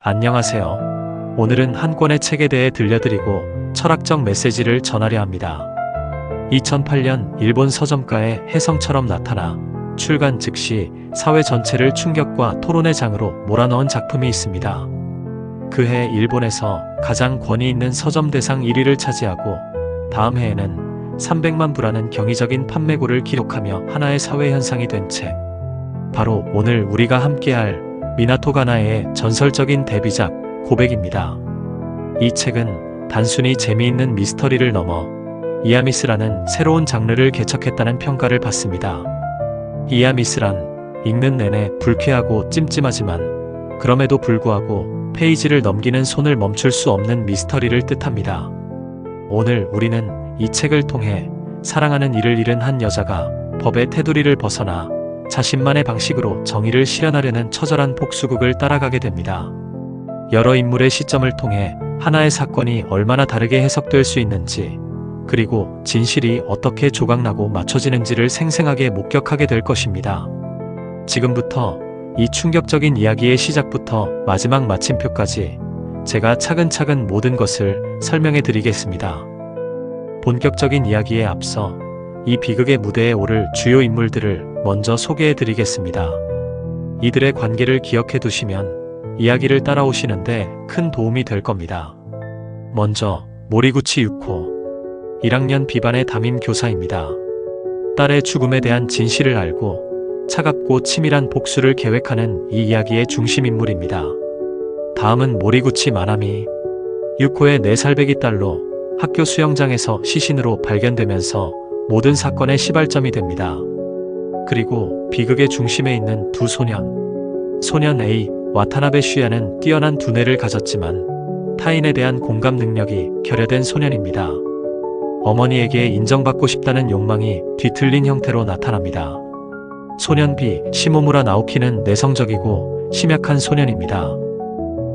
안녕하세요. 오늘은 한 권의 책에 대해 들려드리고 철학적 메시지를 전하려 합니다. 2008년 일본 서점가의 혜성처럼 나타나 출간 즉시 사회 전체를 충격과 토론의 장으로 몰아넣은 작품이 있습니다. 그해 일본에서 가장 권위 있는 서점 대상 1위를 차지하고 다음 해에는 300만 부라는 경이적인 판매고를 기록하며 하나의 사회 현상이 된 책. 바로 오늘 우리가 함께할 미나토 가나에의 전설적인 데뷔작 고백입니다. 이 책은 단순히 재미있는 미스터리를 넘어 이야미스라는 새로운 장르를 개척했다는 평가를 받습니다. 이야미스란 읽는 내내 불쾌하고 찜찜하지만 그럼에도 불구하고 페이지를 넘기는 손을 멈출 수 없는 미스터리를 뜻합니다. 오늘 우리는 이 책을 통해 사랑하는 이를 잃은 한 여자가 법의 테두리를 벗어나 자신만의 방식으로 정의를 실현하려는 처절한 복수극을 따라가게 됩니다. 여러 인물의 시점을 통해 하나의 사건이 얼마나 다르게 해석될 수 있는지, 그리고 진실이 어떻게 조각나고 맞춰지는지를 생생하게 목격하게 될 것입니다. 지금부터 이 충격적인 이야기의 시작부터 마지막 마침표까지 제가 차근차근 모든 것을 설명해 드리겠습니다. 본격적인 이야기에 앞서 이 비극의 무대에 오를 주요 인물들을 먼저 소개해 드리겠습니다. 이들의 관계를 기억해 두시면 이야기를 따라오시는데 큰 도움이 될 겁니다. 먼저 모리구치 유코, 1학년 B반의 담임 교사입니다. 딸의 죽음에 대한 진실을 알고 차갑고 치밀한 복수를 계획하는 이 이야기의 중심 인물입니다. 다음은 모리구치 마나미, 유코의 4살배기 딸로 학교 수영장에서 시신으로 발견되면서 모든 사건의 시발점이 됩니다. 그리고 비극의 중심에 있는 두 소년. 소년 A, 와타나베 슈야는 뛰어난 두뇌를 가졌지만 타인에 대한 공감 능력이 결여된 소년입니다. 어머니에게 인정받고 싶다는 욕망이 뒤틀린 형태로 나타납니다. 소년 B, 시모무라 나오키는 내성적이고 심약한 소년입니다.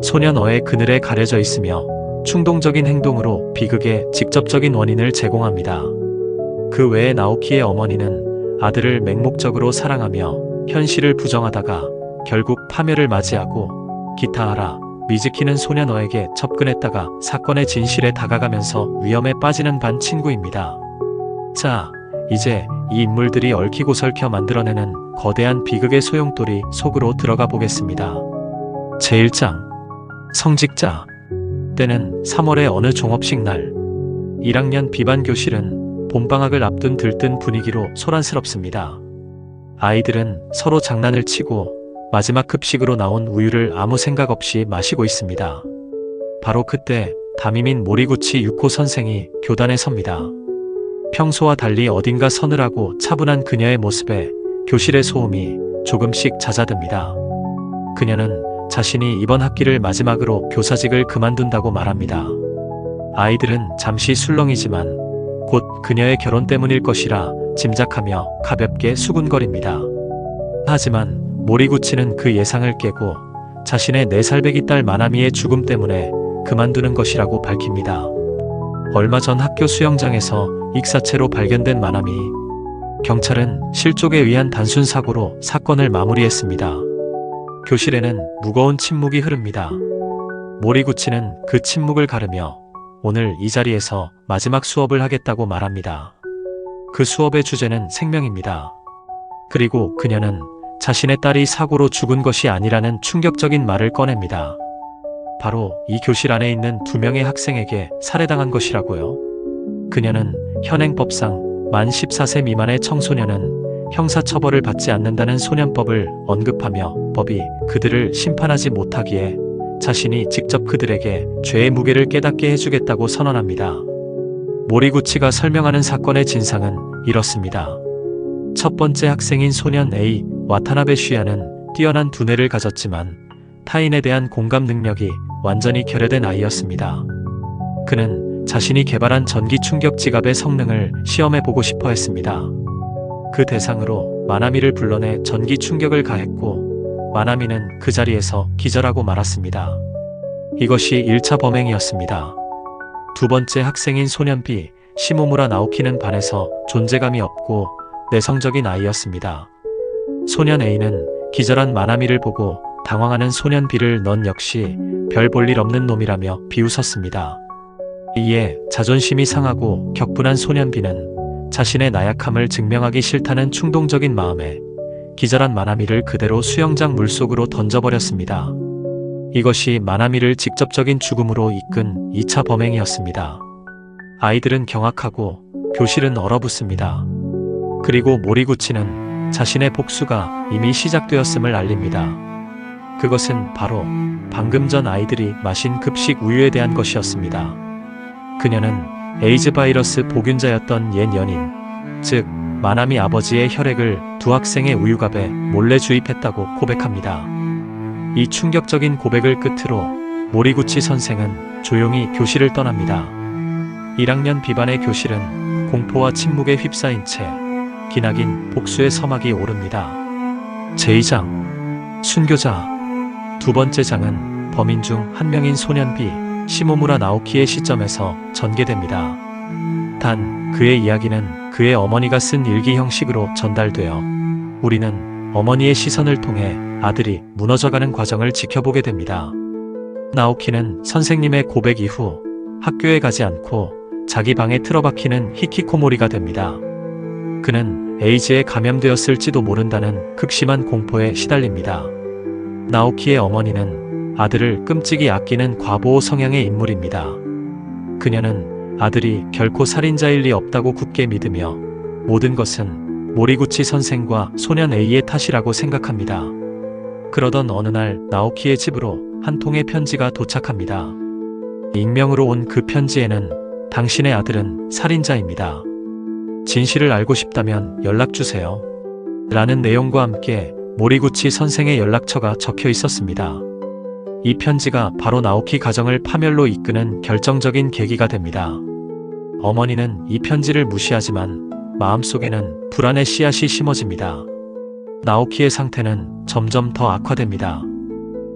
소년 어의 그늘에 가려져 있으며 충동적인 행동으로 비극의 직접적인 원인을 제공합니다. 그 외에 나오키의 어머니는 아들을 맹목적으로 사랑하며 현실을 부정하다가 결국 파멸을 맞이하고 기타하라 미즈키는 소년어에게 접근했다가 사건의 진실에 다가가면서 위험에 빠지는 반 친구입니다. 자, 이제 이 인물들이 얽히고 설켜 만들어내는 거대한 비극의 소용돌이 속으로 들어가 보겠습니다. 제1장 성직자. 때는 3월의 어느 종업식 날. 1학년 B반 교실은 봄방학을 앞둔 들뜬 분위기로 소란스럽습니다. 아이들은 서로 장난을 치고 마지막 급식으로 나온 우유를 아무 생각 없이 마시고 있습니다. 바로 그때 담임인 모리구치 유코 선생이 교단에 섭니다. 평소와 달리 어딘가 서늘하고 차분한 그녀의 모습에 교실의 소음이 조금씩 잦아듭니다. 그녀는 자신이 이번 학기를 마지막으로 교사직을 그만둔다고 말합니다. 아이들은 잠시 술렁이지만 곧 그녀의 결혼 때문일 것이라 짐작하며 가볍게 수군거립니다. 하지만 모리구치는 그 예상을 깨고 자신의 4살배기 딸 마나미의 죽음 때문에 그만두는 것이라고 밝힙니다. 얼마 전 학교 수영장에서 익사체로 발견된 마나미. 경찰은 실족에 의한 단순 사고로 사건을 마무리했습니다. 교실에는 무거운 침묵이 흐릅니다. 모리구치는 그 침묵을 가르며 오늘 이 자리에서 마지막 수업을 하겠다고 말합니다. 그 수업의 주제는 생명입니다. 그리고 그녀는 자신의 딸이 사고로 죽은 것이 아니라는 충격적인 말을 꺼냅니다. 바로 이 교실 안에 있는 2명의 학생에게 살해당한 것이라고요. 그녀는 현행법상 만 14세 미만의 청소년은 형사처벌을 받지 않는다는 소년법을 언급하며 법이 그들을 심판하지 못하기에 자신이 직접 그들에게 죄의 무게를 깨닫게 해주겠다고 선언합니다. 모리구치가 설명하는 사건의 진상은 이렇습니다. 첫 번째 학생인 소년 A, 와타나베 슈야는 뛰어난 두뇌를 가졌지만 타인에 대한 공감 능력이 완전히 결여된 아이였습니다. 그는 자신이 개발한 전기 충격 지갑의 성능을 시험해보고 싶어 했습니다. 그 대상으로 마나미를 불러내 전기 충격을 가했고 마나미는 그 자리에서 기절하고 말았습니다. 이것이 1차 범행이었습니다. 두 번째 학생인 소년 B, 시모무라 나오키는 반에서 존재감이 없고 내성적인 아이였습니다. 소년 A는 기절한 마나미를 보고 당황하는 소년 B를 넌 역시 별 볼 일 없는 놈이라며 비웃었습니다. 이에 자존심이 상하고 격분한 소년 B는 자신의 나약함을 증명하기 싫다는 충동적인 마음에 기절한 마나미를 그대로 수영장 물속으로 던져버렸습니다. 이것이 마나미를 직접적인 죽음으로 이끈 2차 범행이었습니다. 아이들은 경악하고 교실은 얼어붙습니다. 그리고 모리구치는 자신의 복수가 이미 시작되었음을 알립니다. 그것은 바로 방금 전 아이들이 마신 급식 우유에 대한 것이었습니다. 그녀는 에이즈 바이러스 보균자였던 옛 연인, 즉 마나미 아버지의 혈액을 두 학생의 우유갑에 몰래 주입했다고 고백합니다. 이 충격적인 고백을 끝으로 모리구치 선생은 조용히 교실을 떠납니다. 1학년 B반의 교실은 공포와 침묵에 휩싸인 채 기나긴 복수의 서막이 오릅니다. 제2장 순교자. 두 번째 장은 범인 중 한 명인 소년 B, 시모무라 나오키의 시점에서 전개됩니다. 단 그의 이야기는 그의 어머니가 쓴 일기 형식으로 전달되어 우리는 어머니의 시선을 통해 아들이 무너져가는 과정을 지켜보게 됩니다. 나오키는 선생님의 고백 이후 학교에 가지 않고 자기 방에 틀어박히는 히키코모리가 됩니다. 그는 에이즈에 감염되었을지도 모른다는 극심한 공포에 시달립니다. 나오키의 어머니는 아들을 끔찍이 아끼는 과보호 성향의 인물입니다. 그녀는 아들이 결코 살인자일 리 없다고 굳게 믿으며 모든 것은 모리구치 선생과 소년 A의 탓이라고 생각합니다. 그러던 어느 날 나오키의 집으로 한 통의 편지가 도착합니다. 익명으로 온 그 편지에는 당신의 아들은 살인자입니다. 진실을 알고 싶다면 연락주세요. 라는 내용과 함께 모리구치 선생의 연락처가 적혀 있었습니다. 이 편지가 바로 나오키 가정을 파멸로 이끄는 결정적인 계기가 됩니다. 어머니는 이 편지를 무시하지만 마음속에는 불안의 씨앗이 심어집니다. 나오키의 상태는 점점 더 악화됩니다.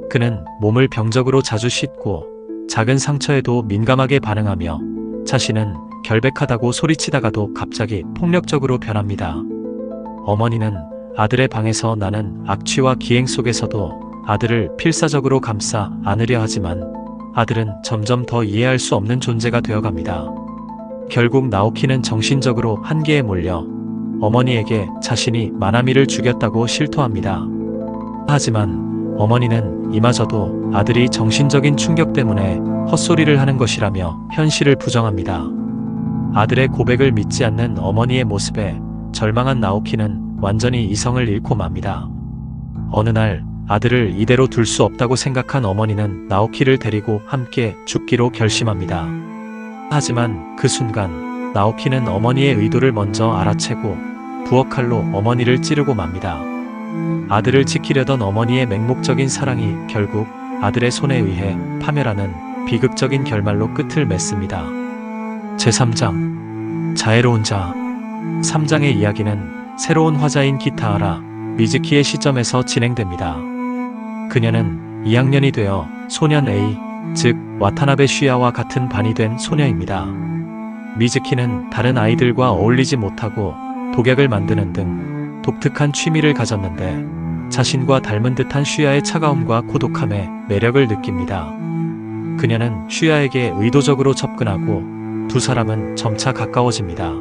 그는 몸을 병적으로 자주 씻고 작은 상처에도 민감하게 반응하며 자신은 결백하다고 소리치다가도 갑자기 폭력적으로 변합니다. 어머니는 아들의 방에서 나는 악취와 기행 속에서도 아들을 필사적으로 감싸 안으려 하지만 아들은 점점 더 이해할 수 없는 존재가 되어갑니다. 결국 나오키는 정신적으로 한계에 몰려 어머니에게 자신이 마나미를 죽였다고 실토합니다. 하지만 어머니는 이마저도 아들이 정신적인 충격 때문에 헛소리를 하는 것이라며 현실을 부정합니다. 아들의 고백을 믿지 않는 어머니의 모습에 절망한 나오키는 완전히 이성을 잃고 맙니다. 어느 날 아들을 이대로 둘 수 없다고 생각한 어머니는 나오키를 데리고 함께 죽기로 결심합니다. 하지만 그 순간 나오키는 어머니의 의도를 먼저 알아채고 부엌칼로 어머니를 찌르고 맙니다. 아들을 지키려던 어머니의 맹목적인 사랑이 결국 아들의 손에 의해 파멸하는 비극적인 결말로 끝을 맺습니다. 제3장 자애로운 자. 3장의 이야기는 새로운 화자인 기타하라 미즈키의 시점에서 진행됩니다. 그녀는 2학년이 되어 소년 A, 즉 와타나베 슈야와 같은 반이 된 소녀입니다. 미즈키는 다른 아이들과 어울리지 못하고 독약을 만드는 등 독특한 취미를 가졌는데 자신과 닮은 듯한 슈야의 차가움과 고독함에 매력을 느낍니다. 그녀는 슈야에게 의도적으로 접근하고 두 사람은 점차 가까워집니다.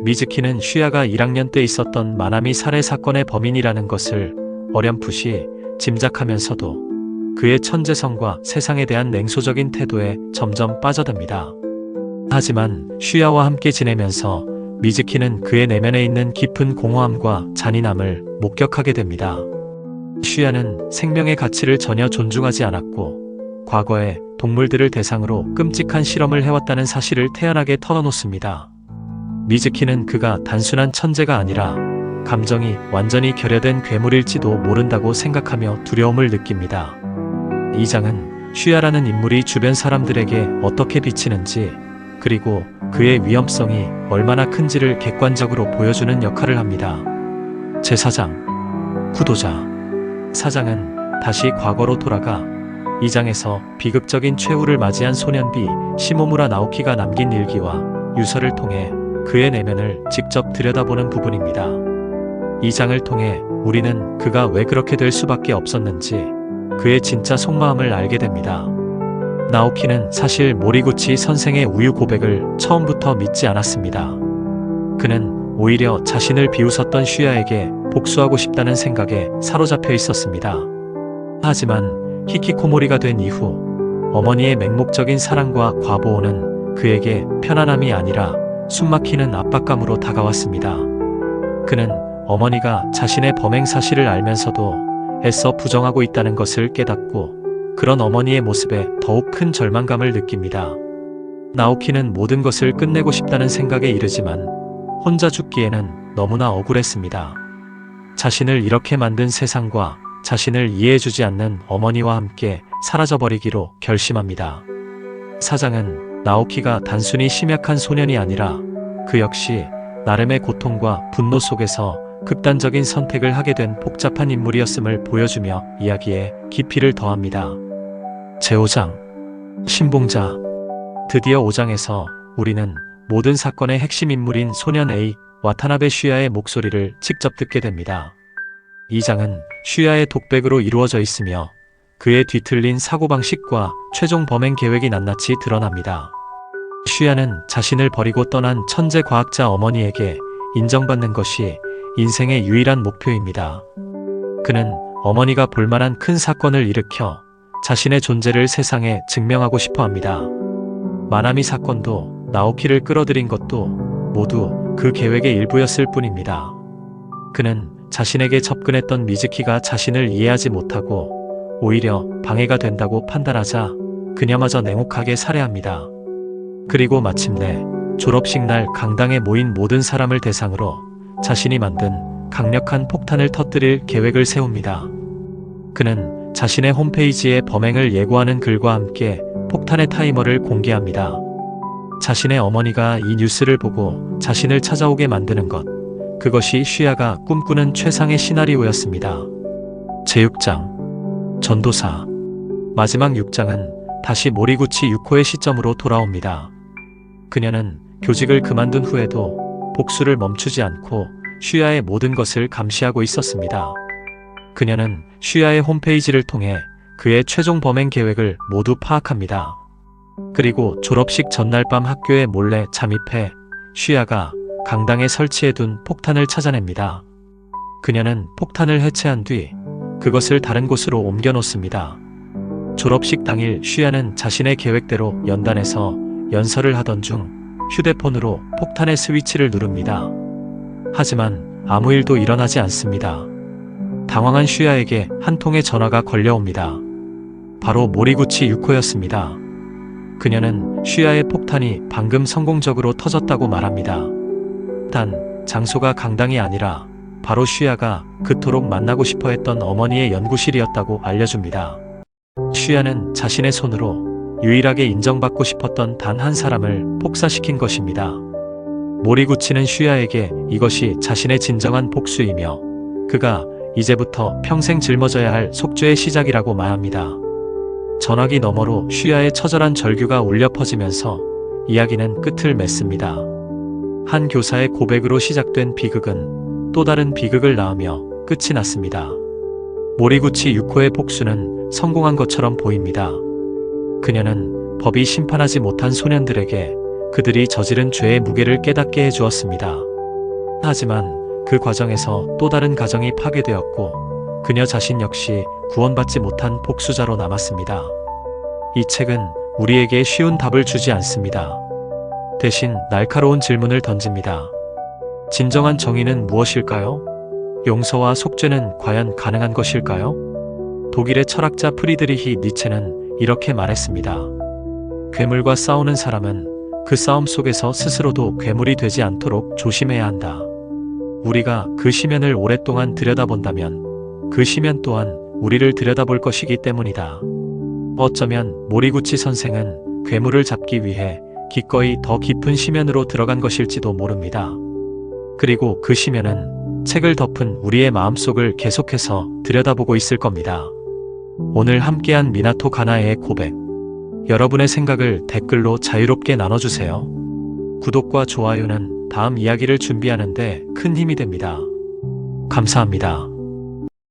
미즈키는 슈야가 1학년 때 있었던 마나미 살해 사건의 범인이라는 것을 어렴풋이 짐작하면서도 그의 천재성과 세상에 대한 냉소적인 태도에 점점 빠져듭니다. 하지만 슈야와 함께 지내면서 미즈키는 그의 내면에 있는 깊은 공허함과 잔인함을 목격하게 됩니다. 슈야는 생명의 가치를 전혀 존중하지 않았고 과거에 동물들을 대상으로 끔찍한 실험을 해왔다는 사실을 태연하게 털어놓습니다. 미즈키는 그가 단순한 천재가 아니라 감정이 완전히 결여된 괴물일지도 모른다고 생각하며 두려움을 느낍니다. 이 장은 슈야라는 인물이 주변 사람들에게 어떻게 비치는지 그리고 그의 위험성이 얼마나 큰지를 객관적으로 보여주는 역할을 합니다. 제4장 구도자. 4장은 다시 과거로 돌아가 이 장에서 비극적인 최후를 맞이한 소년 B, 시모무라 나오키가 남긴 일기와 유서를 통해 그의 내면을 직접 들여다보는 부분입니다. 이 장을 통해 우리는 그가 왜 그렇게 될 수밖에 없었는지 그의 진짜 속마음을 알게 됩니다. 나오키는 사실 모리구치 선생의 우유 고백을 처음부터 믿지 않았습니다. 그는 오히려 자신을 비웃었던 슈야에게 복수하고 싶다는 생각에 사로잡혀 있었습니다. 하지만 히키코모리가 된 이후 어머니의 맹목적인 사랑과 과보호는 그에게 편안함이 아니라 숨막히는 압박감으로 다가왔습니다. 그는 어머니가 자신의 범행 사실을 알면서도 애써 부정하고 있다는 것을 깨닫고 그런 어머니의 모습에 더욱 큰 절망감을 느낍니다. 나오키는 모든 것을 끝내고 싶다는 생각에 이르지만 혼자 죽기에는 너무나 억울했습니다. 자신을 이렇게 만든 세상과 자신을 이해해주지 않는 어머니와 함께 사라져버리기로 결심합니다. 사장은 나오키가 단순히 심약한 소년이 아니라 그 역시 나름의 고통과 분노 속에서 극단적인 선택을 하게 된 복잡한 인물이었음을 보여주며 이야기에 깊이를 더합니다. 제5장 신봉자. 드디어 5장에서 우리는 모든 사건의 핵심 인물인 소년 A 와타나베 슈야의 목소리를 직접 듣게 됩니다. 이 장은 슈야의 독백으로 이루어져 있으며 그의 뒤틀린 사고방식과 최종 범행 계획이 낱낱이 드러납니다. 슈야는 자신을 버리고 떠난 천재 과학자 어머니에게 인정받는 것이 인생의 유일한 목표입니다. 그는 어머니가 볼만한 큰 사건을 일으켜 자신의 존재를 세상에 증명하고 싶어 합니다. 마나미 사건도 나오키를 끌어들인 것도 모두 그 계획의 일부였을 뿐입니다. 그는 자신에게 접근했던 미즈키가 자신을 이해하지 못하고 오히려 방해가 된다고 판단하자 그녀마저 냉혹하게 살해합니다. 그리고 마침내 졸업식 날 강당에 모인 모든 사람을 대상으로 자신이 만든 강력한 폭탄을 터뜨릴 계획을 세웁니다. 그는 자신의 홈페이지에 범행을 예고하는 글과 함께 폭탄의 타이머를 공개합니다. 자신의 어머니가 이 뉴스를 보고 자신을 찾아오게 만드는 것, 그것이 슈야가 꿈꾸는 최상의 시나리오였습니다. 제6장 전도사. 마지막 6장은 다시 모리구치 유코의 시점으로 돌아옵니다. 그녀는 교직을 그만둔 후에도 복수를 멈추지 않고 슈야의 모든 것을 감시하고 있었습니다. 그녀는 슈야의 홈페이지를 통해 그의 최종 범행 계획을 모두 파악합니다. 그리고 졸업식 전날 밤 학교에 몰래 잠입해 슈야가 강당에 설치해둔 폭탄을 찾아냅니다. 그녀는 폭탄을 해체한 뒤 그것을 다른 곳으로 옮겨 놓습니다. 졸업식 당일 슈야는 자신의 계획대로 연단에서 연설을 하던 중 휴대폰으로 폭탄의 스위치를 누릅니다. 하지만 아무 일도 일어나지 않습니다. 당황한 슈야에게 한 통의 전화가 걸려옵니다. 바로 모리구치 유코였습니다. 그녀는 슈야의 폭탄이 방금 성공적으로 터졌다고 말합니다. 단 장소가 강당이 아니라 바로 슈야가 그토록 만나고 싶어 했던 어머니의 연구실이었다고 알려줍니다. 슈야는 자신의 손으로 유일하게 인정받고 싶었던 단 한 사람을 폭사시킨 것입니다. 모리구치는 슈야에게 이것이 자신의 진정한 복수이며 그가 이제부터 평생 짊어져야 할 속죄의 시작이라고 말합니다. 전화기 너머로 슈야의 처절한 절규가 울려 퍼지면서 이야기는 끝을 맺습니다. 한 교사의 고백으로 시작된 비극은 또 다른 비극을 낳으며 끝이 났습니다. 모리구치 유코의 복수는 성공한 것처럼 보입니다. 그녀는 법이 심판하지 못한 소년들에게 그들이 저지른 죄의 무게를 깨닫게 해주었습니다. 하지만 그 과정에서 또 다른 가정이 파괴되었고 그녀 자신 역시 구원받지 못한 복수자로 남았습니다. 이 책은 우리에게 쉬운 답을 주지 않습니다. 대신 날카로운 질문을 던집니다. 진정한 정의는 무엇일까요? 용서와 속죄는 과연 가능한 것일까요? 독일의 철학자 프리드리히 니체는 이렇게 말했습니다. 괴물과 싸우는 사람은 그 싸움 속에서 스스로도 괴물이 되지 않도록 조심해야 한다. 우리가 그 시면을 오랫동안 들여다본다면 그 시면 또한 우리를 들여다볼 것이기 때문이다. 어쩌면 모리구치 선생은 괴물을 잡기 위해 기꺼이 더 깊은 시면으로 들어간 것일지도 모릅니다. 그리고 그 시면은 책을 덮은 우리의 마음속을 계속해서 들여다보고 있을 겁니다. 오늘 함께한 미나토 가나에의 고백. 여러분의 생각을 댓글로 자유롭게 나눠주세요. 구독과 좋아요는 다음 이야기를 준비하는 데 큰 힘이 됩니다. 감사합니다.